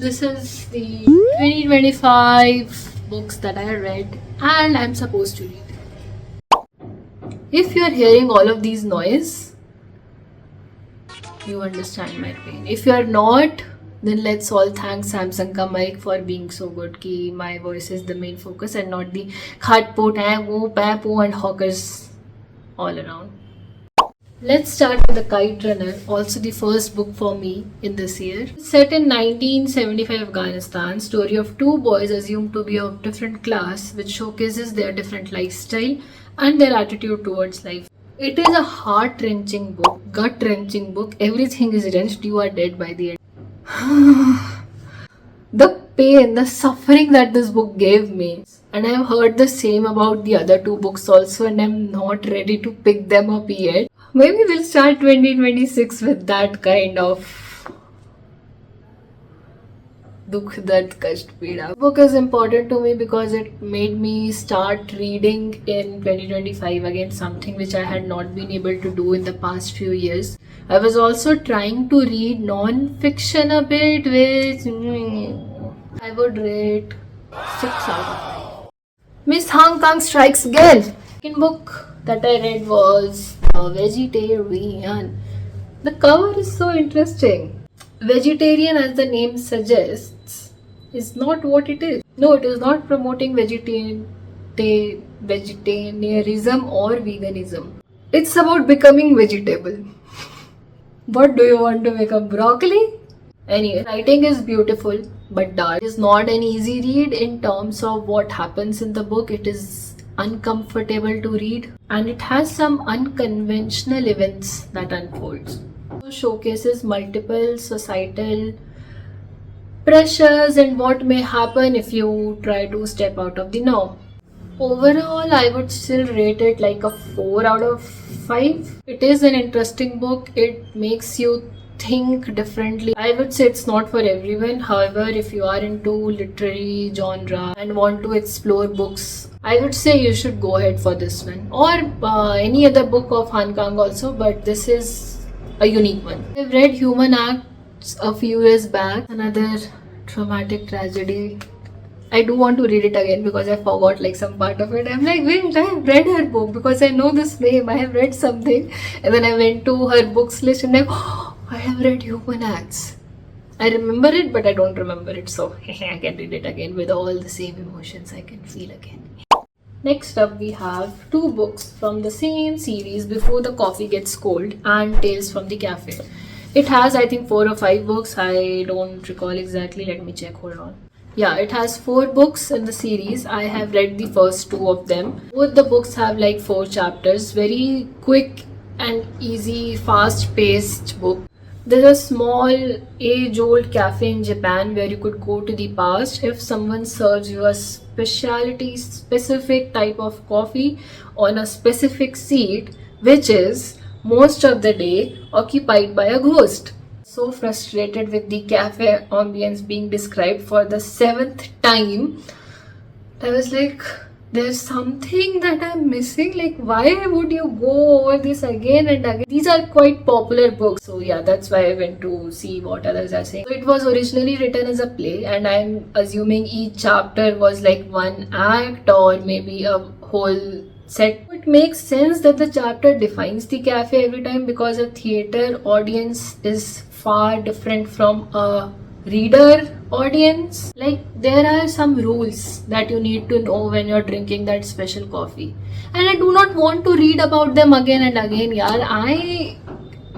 This is the 2025 books that I read and I'm supposed to read. If you're hearing all of these noise, you understand my pain. If you're not, then let's all thank Samsung ka mic for being so good ki my voice is the main focus and not the khatput, woo, papu and hawkers all around. Let's start with The Kite Runner, also the first book for me in this year. Set in 1975 Afghanistan, story of two boys assumed to be of different class, which showcases their different lifestyle and their attitude towards life. It is a heart-wrenching book, gut-wrenching book. Everything is wrenched, you are dead by the end. The pain, the suffering that this book gave me. And I've heard the same about the other two books also, and I'm not ready to pick them up yet. Maybe we'll start 2026 with that kind of dukh dard kasht peeda. Book is important to me because it made me start reading in 2025 again, something which I had not been able to do in the past few years. I was also trying to read non-fiction a bit, which I would rate 6 out of 5. Miss Hong Kong Strikes Again. Second book that I read was Vegetarian. The cover is so interesting. Vegetarian, as the name suggests, is not what it is. No, it is not promoting vegetarianism or veganism. It's about becoming vegetable. What do you want to become? Broccoli? Anyway, writing is beautiful but dark. It is not an easy read in terms of what happens in the book. It is uncomfortable to read and it has some unconventional events that unfolds. It showcases multiple societal pressures and what may happen if you try to step out of the norm. Overall, I would still rate it like a 4 out of 5. It is an interesting book. It makes you think differently. I would say it's not for everyone. However, if you are into literary genre and want to explore books, I would say you should go ahead for this one or any other book of Han Kang also, but this is a unique one. I've read Human Acts a few years back, another traumatic tragedy. I do want to read it again because I forgot like some part of it. I'm like, wait, I have read her book because I know this name. I have read something. And then I went to her books list and I'm like, oh, I have read Human Acts. I remember it, but I don't remember it. So I can read it again with all the same emotions I can feel again. Next up, we have two books from the same series, Before the Coffee Gets Cold and Tales from the Cafe. It has, I think, 4 or 5 books. I don't recall exactly. Let me check. Hold on. Yeah, it has 4 books in the series. I have read the first 2 of them. Both the books have like 4 chapters. Very quick and easy, fast-paced book. There's a small age-old cafe in Japan where you could go to the past if someone serves you a specific type of coffee on a specific seat, which is most of the day occupied by a ghost. So frustrated with the cafe ambience being described for the 7th time. I was like, there's something that I'm missing. Like, why would you go over this again and again? These are quite popular books. So yeah, that's why I went to see what others are saying. So it was originally written as a play and I'm assuming each chapter was like 1 act or maybe a whole set. It makes sense that the chapter defines the cafe every time because a theater audience is far different from a reader audience. Like, there are some rules that you need to know when you're drinking that special coffee, and I do not want to read about them again and again. Yeah, I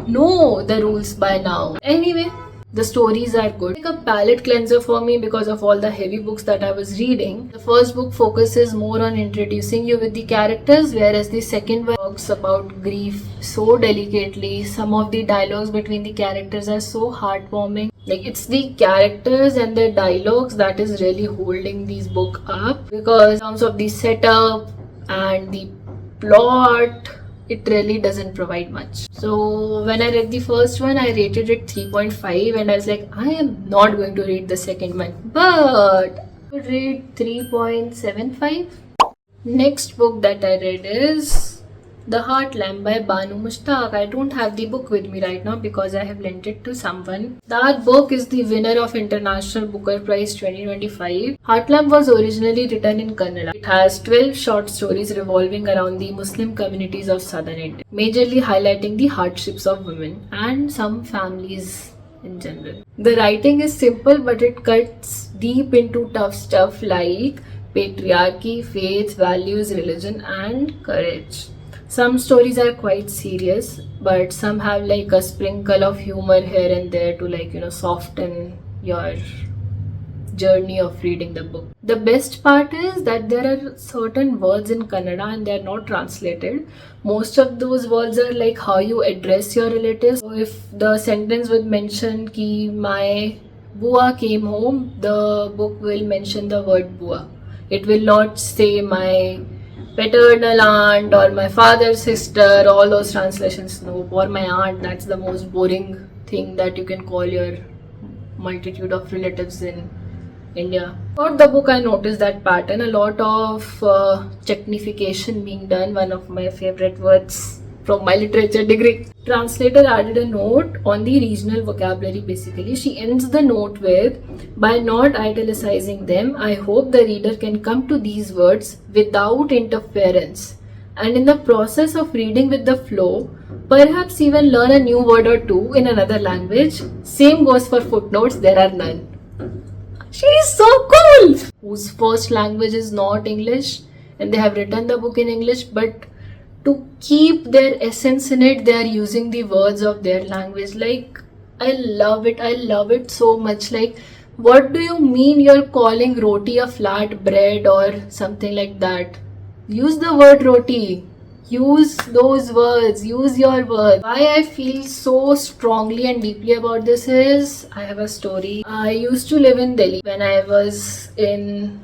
know the rules by now. Anyway, the stories are good. Like a palate cleanser for me because of all the heavy books that I was reading. The first book focuses more on introducing you with the characters, whereas the second one talks about grief so delicately. Some of the dialogues between the characters are so heartwarming. Like, it's the characters and their dialogues that is really holding this book up, because in terms of the setup and the plot, it really doesn't provide much. So when I read the first one, I rated it 3.5 and I was like, I am not going to read the second one, but I would rate 3.75. Next book that I read is The Heart Lamp by Banu Mushtaq. I don't have the book with me right now because I have lent it to someone. That book is the winner of International Booker Prize 2025. Heart Lamp was originally written in Kannada. It has 12 short stories revolving around the Muslim communities of southern India, majorly highlighting the hardships of women and some families in general. The writing is simple, but it cuts deep into tough stuff like patriarchy, faith, values, religion, and courage. Some stories are quite serious, but some have like a sprinkle of humor here and there to soften your journey of reading the book. The best part is that there are certain words in Kannada and they are not translated. Most of those words are like how you address your relatives. So if the sentence would mention ki my bua came home, the book will mention the word bua. It will not say my paternal aunt or my father's sister, all those translations, no, or my aunt. That's the most boring thing that you can call your multitude of relatives in India. Throughout the book, I noticed that pattern, a lot of technification being done, one of my favorite words from my literature degree. Translator added a note on the regional vocabulary basically. She ends the note with, by not italicizing them, I hope the reader can come to these words without interference. And in the process of reading with the flow, perhaps even learn a new word or two in another language. Same goes for footnotes, there are none. She is so cool! Whose first language is not English and they have written the book in English, but to keep their essence in it, they are using the words of their language. Like, I love it so much. Like, what do you mean you're calling roti a flat bread or something like that? Use the word roti. Use those words. Use your words. Why I feel so strongly and deeply about this is, I have a story. I used to live in Delhi when I was in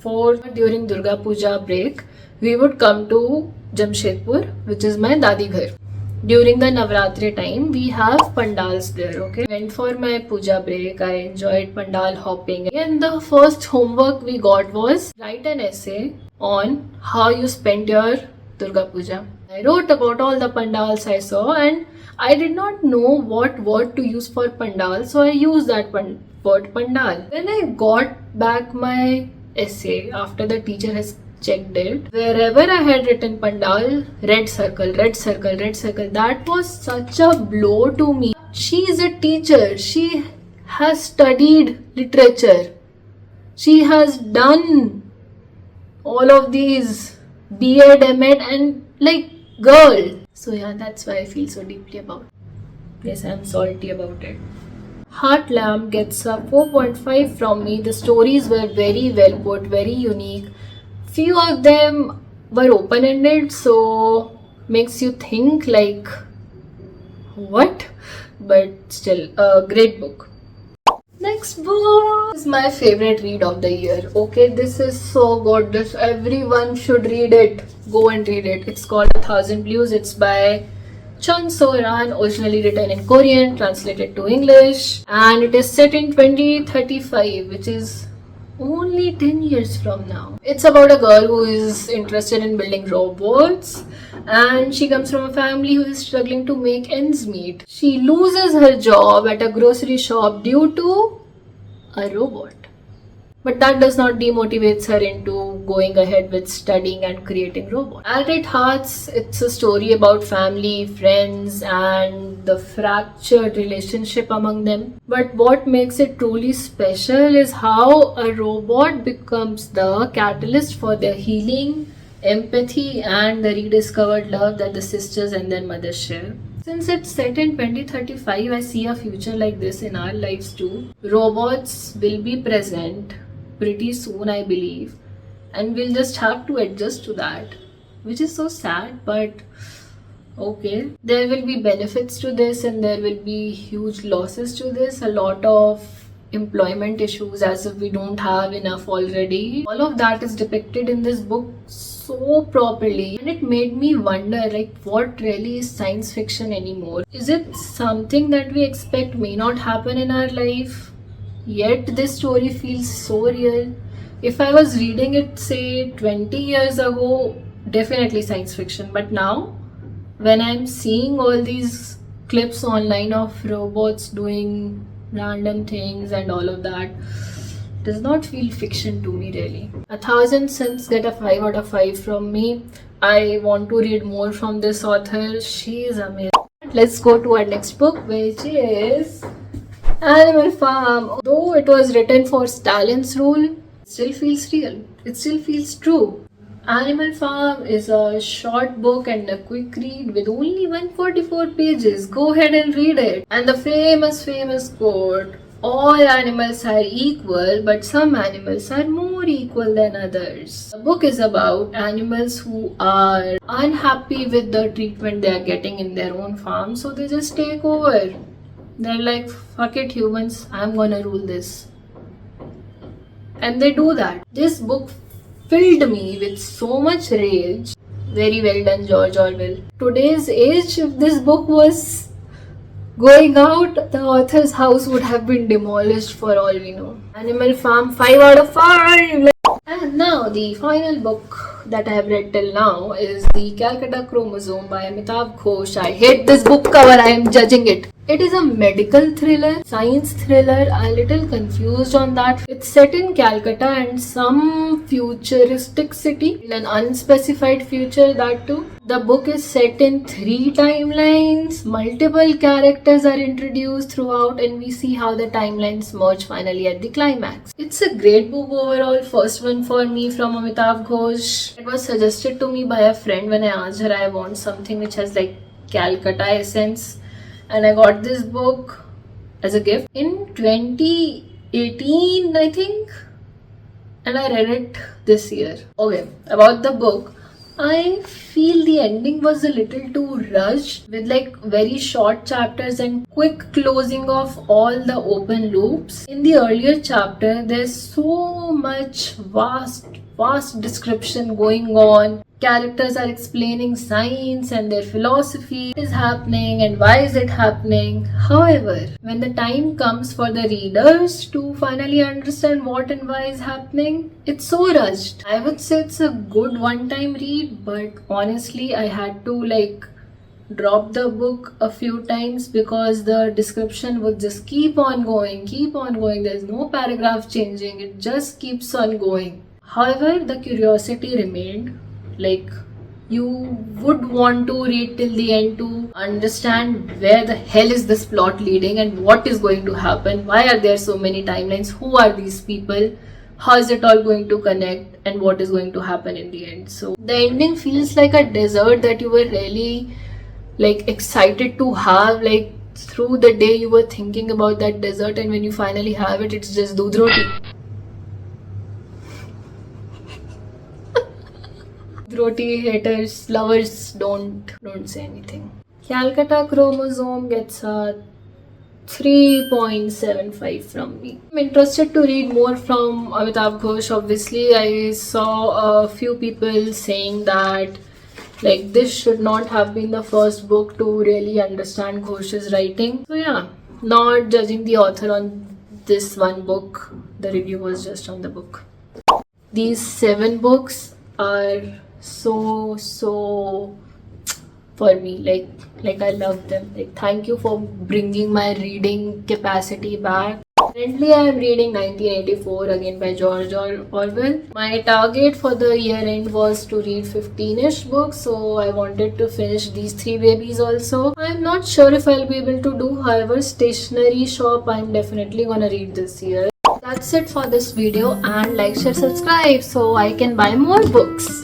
4th during Durga Puja break. We would come to Jamshedpur, which is my dadi ghar. During the Navratri time, we have pandals there, okay? Went for my puja break. I enjoyed pandal hopping. And the first homework we got was write an essay on how you spent your Durga Puja. I wrote about all the pandals I saw and I did not know what word to use for pandal, so I used that word pandal. When I got back my essay after the teacher has checked it, wherever I had written pandal, red circle, red circle, red circle. That was such a blow to me. She is a teacher. She has studied literature. She has done all of these B.Ed, M.Ed and like girl. So yeah, that's why I feel so deeply about it. Yes, I'm salty about it. Heart Lamp gets a 4.5 from me. The stories were very well put, very unique. Few of them were open-ended, so makes you think like, what? But still, a great book. Next book is my favorite read of the year. Okay, this is so good. This everyone should read it. Go and read it. It's called 1,000 Blues. It's by Chun So-ran, originally written in Korean, translated to English, and it is set in 2035, which is only 10 years from now. It's about a girl who is interested in building robots and she comes from a family who is struggling to make ends meet. She loses her job at a grocery shop due to a robot. But that does not demotivate her into going ahead with studying and creating robots. At its heart, it's a story about family, friends, and the fractured relationship among them. But what makes it truly special is how a robot becomes the catalyst for their healing, empathy, and the rediscovered love that the sisters and their mothers share. Since it's set in 2035, I see a future like this in our lives too. Robots will be present pretty soon, I believe, and we'll just have to adjust to that, which is so sad, but okay. There will be benefits to this and there will be huge losses to this. A lot of employment issues as if we don't have enough already. All of that is depicted in this book so properly, and it made me wonder like what really is science fiction anymore. Is it something that we expect may not happen in our life? Yet this story feels so real. If I was reading it say 20 years ago, definitely science fiction, but now when I'm seeing all these clips online of robots doing random things and all of that, does not feel fiction to me really. 1,000 Suns get a 5 out of 5 from me. I want to read more from this author. She is amazing. Let's go to our next book, which is Animal Farm. Though it was written for Stalin's rule, it still feels real. It still feels true. Animal Farm is a short book and a quick read with only 144 pages. Go ahead and read it. And the famous quote, all animals are equal, but some animals are more equal than others. The book is about animals who are unhappy with the treatment they are getting in their own farm, so they just take over. They're like, fuck it humans, I'm gonna rule this. And they do that. This book filled me with so much rage. Very well done, George Orwell. Today's age, if this book was going out, the author's house would have been demolished for all we know. Animal Farm, 5 out of 5. And now the final book that I have read till now is The Calcutta Chromosome by Amitav Ghosh. I hate this book cover, I am judging it. It is a medical thriller, science thriller. I'm a little confused on that. It's set in Calcutta and some futuristic city, an unspecified future, that too. The book is set in 3 timelines. Multiple characters are introduced throughout and we see how the timelines merge finally at the climax. It's a great book overall. First one for me from Amitav Ghosh. It was suggested to me by a friend when I asked her I want something which has like Calcutta essence. And I got this book as a gift in 2018, I think. And I read it this year. Okay, about the book. I feel the ending was a little too rushed with like very short chapters and quick closing of all the open loops. In the earlier chapter, there's so much vast description going on. Characters are explaining science and their philosophy. What is happening and why is it happening? However, when the time comes for the readers to finally understand what and why is happening, it's so rushed. I would say it's a good one-time read, but honestly, I had to like drop the book a few times because the description would just keep on going. There's no paragraph changing. It just keeps on going. However, the curiosity remained. Like, you would want to read till the end to understand where the hell is this plot leading and what is going to happen. Why are there so many timelines? Who are these people? How is it all going to connect? And what is going to happen in the end? So the ending feels like a dessert that you were really like excited to have. Like through the day you were thinking about that dessert, and when you finally have it, it's just doodh roti. Roti haters, lovers, don't say anything. Calcutta Chromosome gets a 3.75 from me. I'm interested to read more from Amitav Ghosh. Obviously, I saw a few people saying that like this should not have been the first book to really understand Ghosh's writing. So yeah, not judging the author on this one book. The review was just on the book. These 7 books are so for me, like I love them. Like, thank you for bringing my reading capacity back. Currently I am reading 1984 again by George Orwell. My target for the year end was to read 15ish books, so I wanted to finish these 3 babies also. I'm not sure if I'll be able to do, however, Stationery Shop I'm definitely gonna read this year. That's it for this video, and like, share, subscribe so I can buy more books.